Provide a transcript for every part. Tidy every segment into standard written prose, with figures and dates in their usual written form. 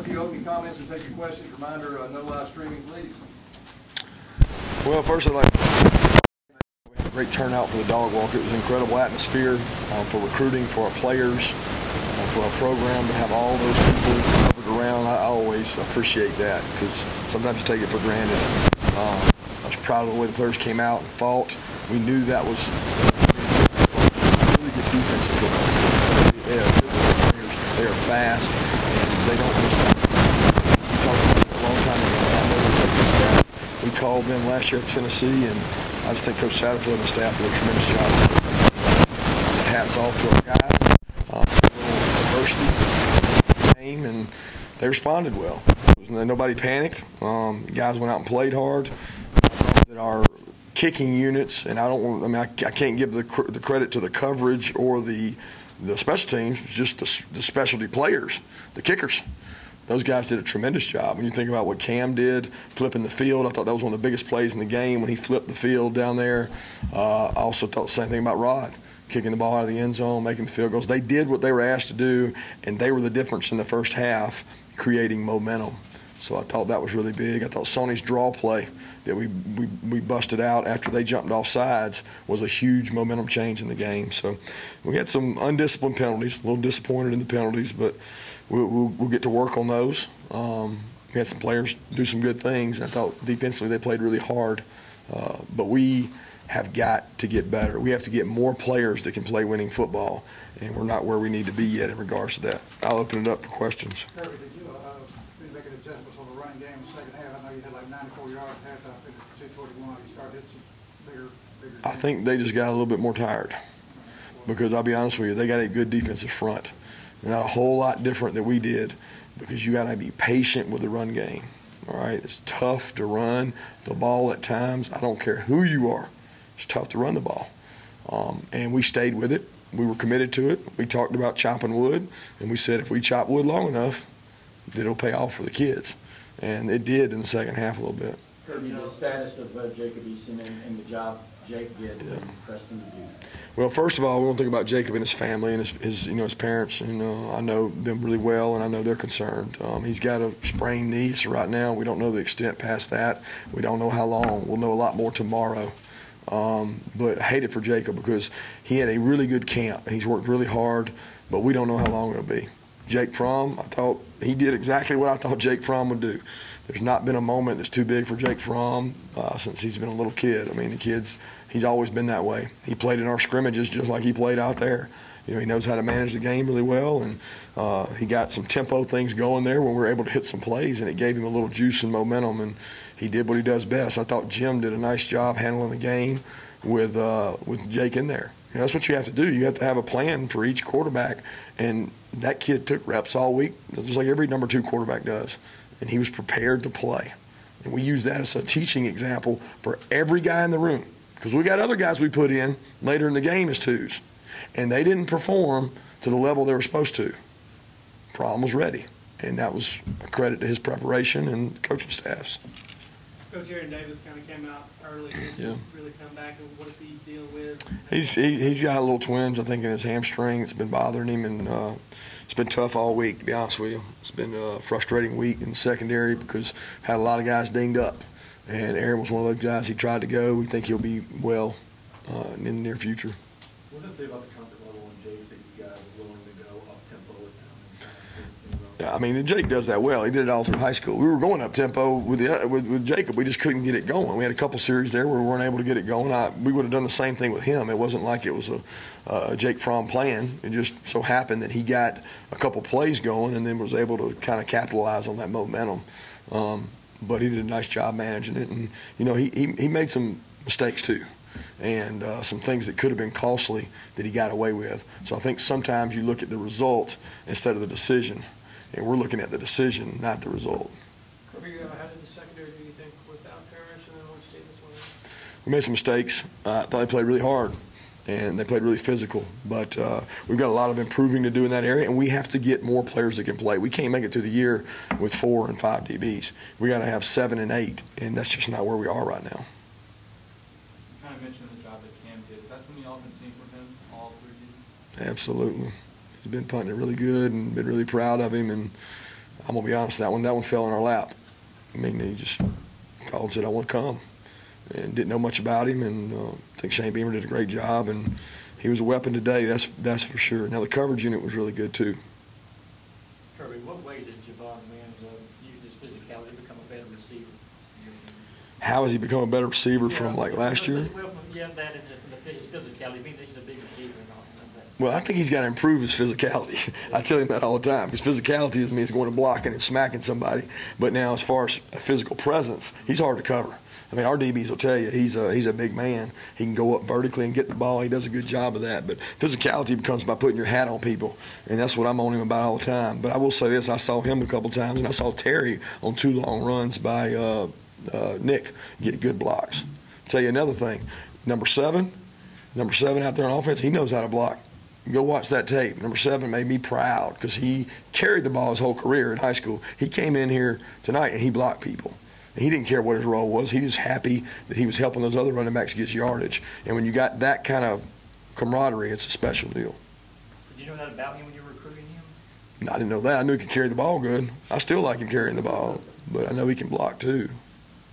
a few opening comments and take your questions. Reminder, no live streaming, please. Well, first I'd like to we had a great turnout for the dog walk. It was an incredible atmosphere for recruiting, for our players, for our program to have all those people covered around. I always appreciate that because sometimes you take it for granted. I was proud of the way the players came out and fought. We knew that was a really good defensive football team. They are physical players. They are fast, and they don't miss time. We talked about it a long time ago. I know they take this back. We called them last year at Tennessee, and I just think Coach Satterfield and the staff did a tremendous job. Hats off to our guys. A little adversity game, and they responded well. Nobody panicked. Guys went out and played hard. I thought that our kicking units, and I can't give the credit to the coverage or the special teams, just the specialty players, the kickers. Those guys did a tremendous job. When you think about what Cam did, flipping the field, I thought that was one of the biggest plays in the game when he flipped the field down there. I also thought the same thing about Rod, kicking the ball out of the end zone, making the field goals. They did what they were asked to do, and they were the difference in the first half, creating momentum. So I thought that was really big. I thought Sony's draw play that we busted out after they jumped off sides was a huge momentum change in the game. So we had some undisciplined penalties, a little disappointed in the penalties, but we'll get to work on those. We had some players do some good things. I thought defensively they played really hard, but we have got to get better. We have to get more players that can play winning football, and we're not where we need to be yet in regards to that. I'll open it up for questions. Kirby, did you make an adjustment on the running game in the second half? I know you had like 94 yards at halftime, I think it's 241. You started hitting some bigger I think they just got a little bit more tired because I'll be honest with you, they got a good defensive front. Not a whole lot different than we did because you got to be patient with the run game. All right, it's tough to run the ball at times. I don't care who you are. It's tough to run the ball. And we stayed with it. We were committed to it. We talked about chopping wood, and we said if we chop wood long enough, it'll pay off for the kids. And it did in the second half a little bit. Kirby, the status of Jacob Eason and the job Jake did in Preston to do. Well, first of all, we want to think about Jacob and his family and his parents. And I know them really well, and I know they're concerned. He's got a sprained knee, so right now we don't know the extent past that. We don't know how long. We'll know a lot more tomorrow. But I hate it for Jacob because he had a really good camp. He's worked really hard, but we don't know how long it'll be. Jake Fromm, I thought he did exactly what I thought Jake Fromm would do. There's not been a moment that's too big for Jake Fromm since he's been a little kid. I mean, he's always been that way. He played in our scrimmages just like he played out there. You know, he knows how to manage the game really well, and he got some tempo things going there when we were able to hit some plays, and it gave him a little juice and momentum, and he did what he does best. I thought Jim did a nice job handling the game with Jake in there. You know, that's what you have to do. You have to have a plan for each quarterback, and that kid took reps all week, just like every number 2 quarterback does, and he was prepared to play. And we use that as a teaching example for every guy in the room because we got other guys we put in later in the game as 2s, and they didn't perform to the level they were supposed to. Fromm was ready, and that was a credit to his preparation and coaching staffs. Coach Aaron Davis kind of came out early and really come back. And what is he dealing with? He's got a little twinge, I think, in his hamstring. It's been bothering him, and it's been tough all week, to be honest with you. It's been a frustrating week in the secondary because had a lot of guys dinged up, and Aaron was one of those guys. He tried to go. We think he'll be well in the near future. What does that say about the comfort level in Jake that you guys are willing to go up tempo with him? Yeah, I mean, Jake does that well. He did it all through high school. We were going up tempo with Jacob. We just couldn't get it going. We had a couple series there where we weren't able to get it going. We would have done the same thing with him. It wasn't like it was a Jake Fromm plan. It just so happened that he got a couple plays going and then was able to kind of capitalize on that momentum. But he did a nice job managing it. And, you know, he made some mistakes too, and some things that could have been costly that he got away with. So I think sometimes you look at the result instead of the decision. And we're looking at the decision, not the result. Kirby, how did the secondary do you think without Parrish and then once Davis went in? We made some mistakes. I thought they played really hard, and they played really physical. But we've got a lot of improving to do in that area, and we have to get more players that can play. We can't make it through the year with 4 and 5 DBs. We got to have 7 and 8, and that's just not where we are right now. You kind of mentioned the job that Cam did. Is that something y'all have been seeing from him all through the season? Absolutely. He's been punting it really good and been really proud of him. And I'm gonna be honest, that one fell in our lap. I mean, he just called and said, "I want to come," and didn't know much about him. And I think Shane Beamer did a great job, and he was a weapon today. That's for sure. Now the coverage unit was really good too. Kirby, what ways did Javon Mann use his physicality to become a better receiver? How has he become a better receiver from like last year? Well, yeah, that and his physicality means that he's a big receiver and all that. Well, I think he's got to improve his physicality. I tell him that all the time. His physicality doesn't mean he's going to blocking and smacking somebody. But now, as far as a physical presence, he's hard to cover. I mean, our DBs will tell you he's a big man. He can go up vertically and get the ball. He does a good job of that. But physicality becomes by putting your hat on people, and that's what I'm on him about all the time. But I will say this: I saw him a couple times, and I saw Terry on 2 long runs by Nick get good blocks. I'll tell you another thing: number seven out there on offense, he knows how to block. Go watch that tape. Number 7 made me proud because he carried the ball his whole career in high school. He came in here tonight and he blocked people. And he didn't care what his role was. He was happy that he was helping those other running backs get yardage. And when you got that kind of camaraderie, it's a special deal. Did you know that about him when you were recruiting him? I didn't know that. I knew he could carry the ball good. I still like him carrying the ball, but I know he can block too.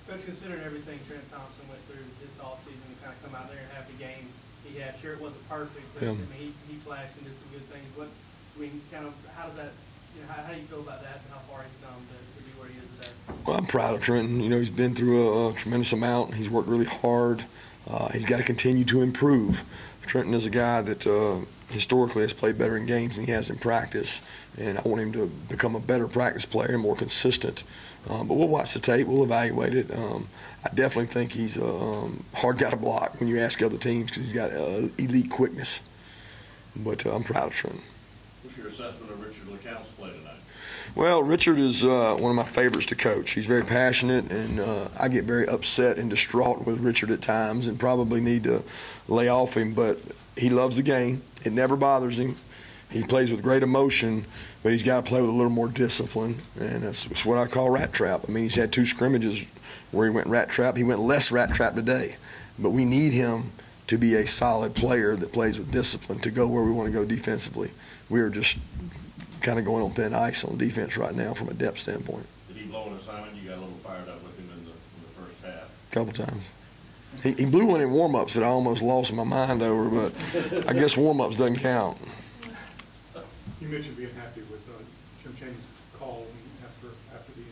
Coach, considering everything Trenton Thompson went through this offseason and kind of come out there and have the game he had, sure it wasn't perfect, but Yeah. I mean, he flashed and did some good things. What, I mean, kind of, how does that, you know, how do you feel about that and how far he's come to be where he is today? Well, I'm proud of Trenton. You know, he's been through a tremendous amount. He's worked really hard. He's got to continue to improve. Trenton is a guy that historically has played better in games than he has in practice, and I want him to become a better practice player and more consistent. But we'll watch the tape. We'll evaluate it. I definitely think he's a hard guy to block when you ask other teams because he's got elite quickness. But I'm proud of Trenton. What's your assessment of Richard LeCount's play tonight? Well, Richard is one of my favorites to coach. He's very passionate, and I get very upset and distraught with Richard at times and probably need to lay off him, but he loves the game. It never bothers him. He plays with great emotion, but he's got to play with a little more discipline, and that's what I call rat trap. I mean, he's had 2 scrimmages where he went rat trap. He went less rat trap today, but we need him to be a solid player that plays with discipline to go where we want to go defensively. We are just kind of going on thin ice on defense right now from a depth standpoint. Did he blow an assignment? You got a little fired up with him in the first half. A couple times. He blew one in warm-ups that I almost lost my mind over, but I guess warm-ups doesn't count. You mentioned being happy with Jim Chaney's call after the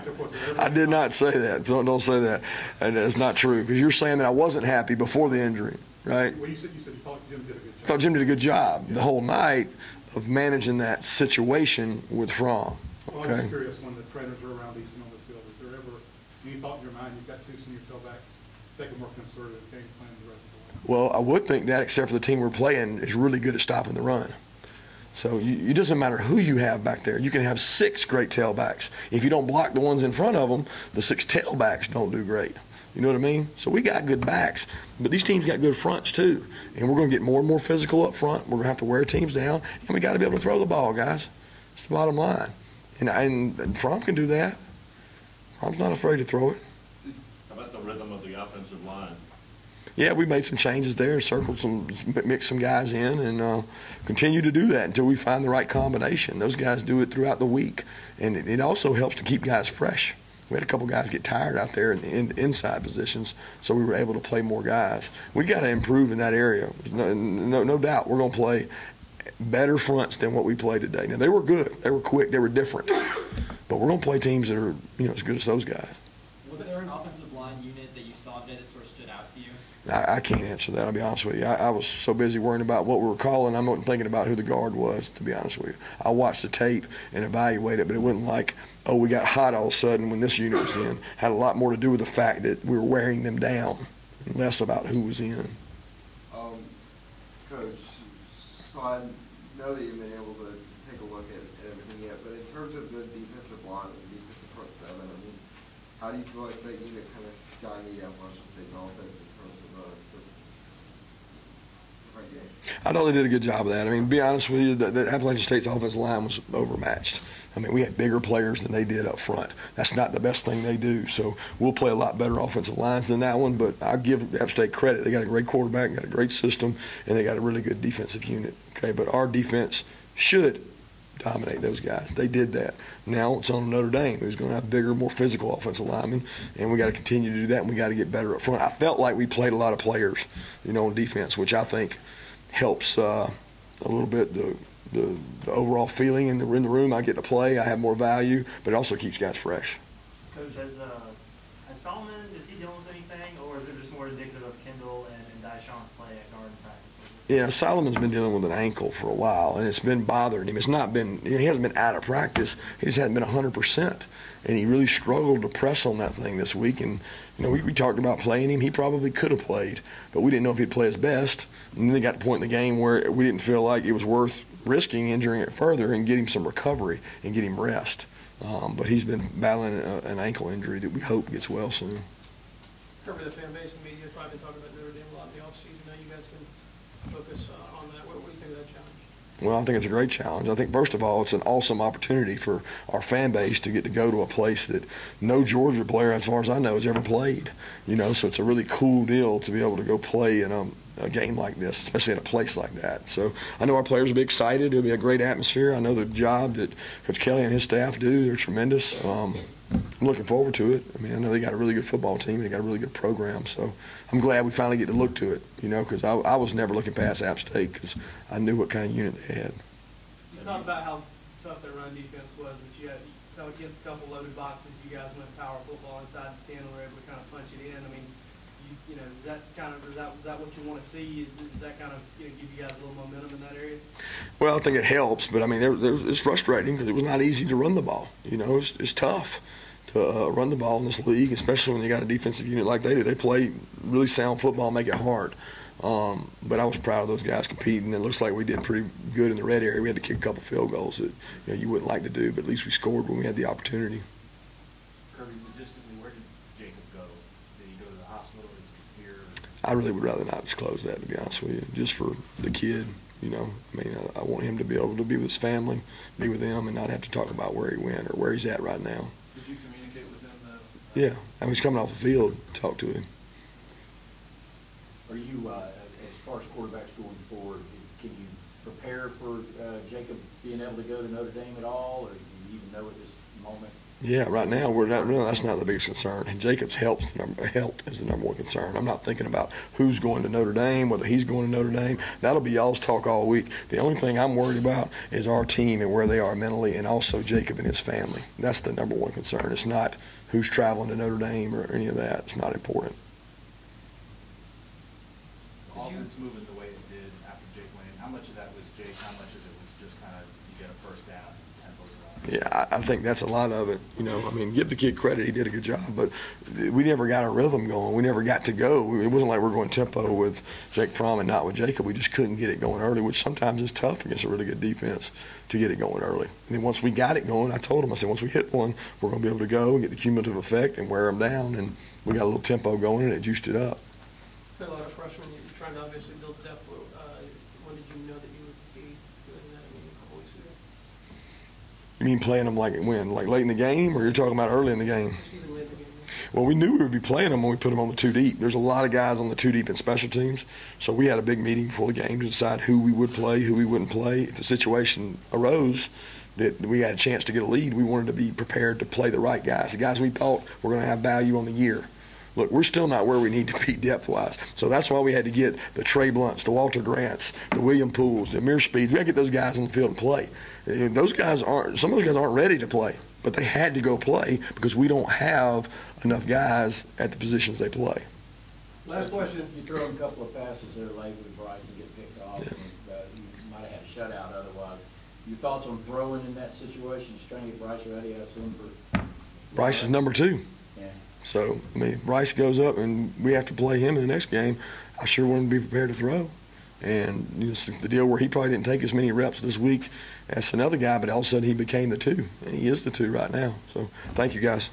injury. I did not say that. Don't say that. And that's not true because you're saying that I wasn't happy before the injury, right? Well, you said you thought Jim did a good job. I thought Jim did a good job the whole night of managing that situation with Fromm. Well, I'm just curious, when the trainers are around Eason on the field, is there ever any thought in your mind you've got 2 senior tailbacks, take a more conservative game plan the rest of the way? Well, I would think that, except for the team we're playing is really good at stopping the run. So it doesn't matter who you have back there. You can have 6 great tailbacks. If you don't block the ones in front of them, the 6 tailbacks don't do great. You know what I mean? So we got good backs, but these teams got good fronts too. And we're going to get more and more physical up front. We're going to have to wear teams down, and we got to be able to throw the ball, guys. It's the bottom line. And Fromm can do that. Fromm's not afraid to throw it. How about the rhythm of the offensive line? Yeah, we made some changes there, mixed some guys in, and continue to do that until we find the right combination. Those guys do it throughout the week, and it also helps to keep guys fresh. We had a couple guys get tired out there in the inside positions, so we were able to play more guys. We got to improve in that area. No doubt we're going to play better fronts than what we played today. Now, they were good. They were quick. They were different. But we're going to play teams that are as good as those guys. Was there an offensive line unit that you saw that it sort of stood out to you? I can't answer that, I'll be honest with you. I was so busy worrying about what we were calling, I wasn't thinking about who the guard was, to be honest with you. I watched the tape and evaluate it, but it wasn't like, oh, we got hot all of a sudden when this unit was in. Had a lot more to do with the fact that we were wearing them down, and less about who was in. Coach, so I know that you've been able to take a look at everything yet, but in terms of the defensive line, the defensive front 7, I mean, how do you feel like that unit kind of stymied Appalachian State's offense in terms of the front game? I thought they did a good job of that. I mean, to be honest with you, the Appalachian State's offensive line was overmatched. I mean, we had bigger players than they did up front. That's not the best thing they do. So we'll play a lot better offensive lines than that one, but I'll give App State credit. They got a great quarterback, got a great system, and they got a really good defensive unit. Okay, but our defense should dominate those guys. They did that. Now it's on Notre Dame, who's going to have bigger, more physical offensive linemen, and we got to continue to do that, and we got to get better up front. I felt like we played a lot of players, on defense, which I think helps a little bit the overall feeling in the room. I get to play, I have more value, but it also keeps guys fresh. Coach, has Solomon, is he dealing with anything, or is it just more indicative of Kendall and Dyshawn's play at guard practice? Yeah, Solomon's been dealing with an ankle for a while, and it's been bothering him. It's not been, he hasn't been out of practice. He just hasn't been 100%, and he really struggled to press on that thing this week. And we talked about playing him. He probably could have played, but we didn't know if he'd play his best. And then they got to the point in the game where we didn't feel like it was worth risking injuring it further and get him some recovery and get him rest. But he's been battling an ankle injury that we hope gets well soon. Kirby, the fan base and media has probably been talking about Notre Dame a lot in the offseason. Now you guys can focus on that. What do you think of that challenge? Well, I think it's a great challenge. I think, first of all, it's an awesome opportunity for our fan base to get to go to a place that no Georgia player, as far as I know, has ever played. So it's a really cool deal to be able to go play in a game like this, especially in a place like that. So I know our players will be excited. It'll be a great atmosphere. I know the job that Coach Kelly and his staff do, they're tremendous. I'm looking forward to it. I know they got a really good football team. They got a really good program. So I'm glad we finally get to look to it, because I was never looking past App State because I knew what kind of unit they had. You talked about how tough their run defense was, but you had against a couple loaded boxes. You guys went power football inside the 10 and were able to kind of punch it in. Is that what you want to see? Is that kind of give you guys a little momentum in that area? Well, I think it helps, but it's frustrating because it was not easy to run the ball. It's tough to run the ball in this league, especially when you got a defensive unit like they do. They play really sound football, make it hard. But I was proud of those guys competing. It looks like we did pretty good in the red area. We had to kick a couple field goals that you wouldn't like to do, but at least we scored when we had the opportunity. Kirby, logistically, where did Jacob go? Did he go to the hospital, or is he here? I really would rather not disclose that, to be honest with you, just for the kid. I want him to be able to be with his family, be with them, and not have to talk about where he went or where he's at right now. Did you communicate with him? Yeah, he's coming off the field to talk to him. Are you, as far as quarterbacks going forward, can you prepare for Jacob being able to go to Notre Dame at all, or do you even know at this moment? Yeah, right now that's not the biggest concern. And Jacob's health is the number one concern. I'm not thinking about who's going to Notre Dame, whether he's going to Notre Dame. That'll be y'all's talk all week. The only thing I'm worried about is our team and where they are mentally, and also Jacob and his family. That's the number one concern. It's not who's traveling to Notre Dame or any of that. It's not important. The offense moving the way it did after Jake went in, how much of that was Jake? How much of it was just kind of you get a first down and tempo's on? Yeah, I think that's a lot of it. Give the kid credit. He did a good job, but we never got a rhythm going. We never got to go. It wasn't like we're going tempo with Jake Fromm and not with Jacob. We just couldn't get it going early, which sometimes is tough against a really good defense to get it going early. And then once we got it going, I told him, I said, once we hit one, we're going to be able to go and get the cumulative effect and wear them down. And we got a little tempo going, and it juiced it up. A lot of freshmen, you're trying to obviously build depth. When did you know that you would be doing that? A couple weeks ago? You mean playing them like when? Like late in the game, or you're talking about early in the game? Even late in the game. Well, we knew we would be playing them when we put them on the 2 deep. There's a lot of guys on the 2 deep in special teams, so we had a big meeting before the game to decide who we would play, who we wouldn't play. If the situation arose that we had a chance to get a lead, we wanted to be prepared to play the right guys, the guys we thought were going to have value on the year. Look, we're still not where we need to be depth-wise. So that's why we had to get the Trey Blunts, the Walter Grants, the William Pools, the Amir Speeds. We got to get those guys on the field and play. Some of those guys aren't ready to play, but they had to go play because we don't have enough guys at the positions they play. Last question. You throw a couple of passes there late with Bryce and get picked off, Yeah. and you might have had a shutout otherwise. Your thoughts on throwing in that situation, just trying to get Bryce ready? I assume for Bryce is number 2. Yeah. So, Bryce goes up and we have to play him in the next game. I sure want him to be prepared to throw. And it's the deal where he probably didn't take as many reps this week as another guy, but all of a sudden he became the 2, and he is the 2 right now. So, thank you, guys.